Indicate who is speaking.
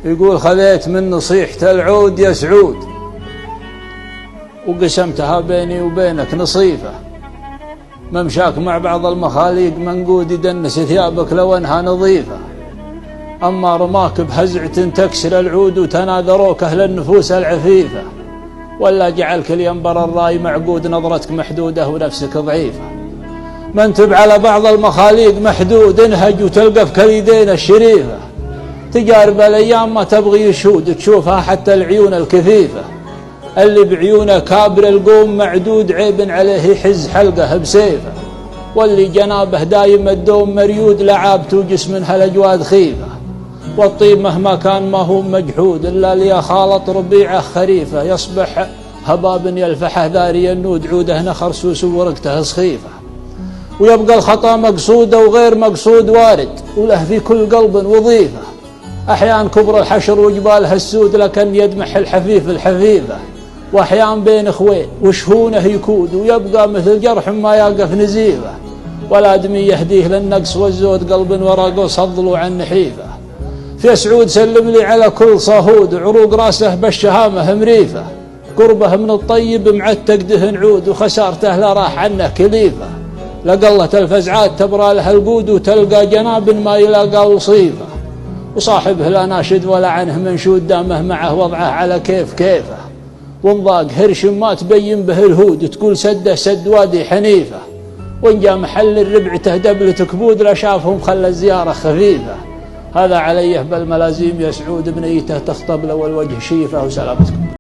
Speaker 1: يقول خذيت من نصيحة العود يا سعود وقسمتها بيني وبينك نصيفة، ممشاك مع بعض المخاليق منقود يدنس ثيابك لو انها نظيفة، أما رماك بهزعة تكسر العود وتناذروك أهل النفوس العفيفة، ولا جعلك الينبر الراي معقود نظرتك محدودة ونفسك ضعيفة. منتب على بعض المخاليق محدود انهج وتلقى في كاليدين الشريفة، تجارب الأيام ما تبغي يشود تشوفها حتى العيون الكثيفة، اللي بعيونه كابر القوم معدود عيب عليه يحز حلقه بسيفه، واللي جنابه دايم الدوم مريود لعابته جسم هالأجواد خيفة، والطيب مهما كان ما هو مجحود إلا لي خالط ربيعه خريفة، يصبح هباب يلفحه ذاري النود عوده نخر سوس ورقته سخيفة، ويبقى الخطأ مقصود وغير مقصود وارد وله في كل قلب وظيفة، أحيان كبر الحشر وجبالها السود لكن يدمح الحفيف الحفيفة، وأحيان بين اخوين وشهونه يكود ويبقى مثل جرح ما يقف نزيفة، والآدمي يهديه للنقص والزود قلب ورقه صضلوا عن نحيفة، في سعود سلم لي على كل صهود عروق راسه بالشهامة مريفة، قربه من الطيب معتق دهن عود وخسارته لا راح عنه كليفة، لقلة الفزعات تبرى له القود وتلقى جناب ما يلاقى وصيفة، وصاحبه لا ناشد ولا عنه منشود دامه معه وضعه على كيفه، وانضاق هرش ما تبين به الهود تقول سده سد وادي حنيفة، وان جاء محل الربع تهدبلة كبود لا شافهم خلى الزيارة خفيفة، هذا عليه بالملازيم يا سعود بنيته تخطب له والوجه شيفة، وسلامتكم.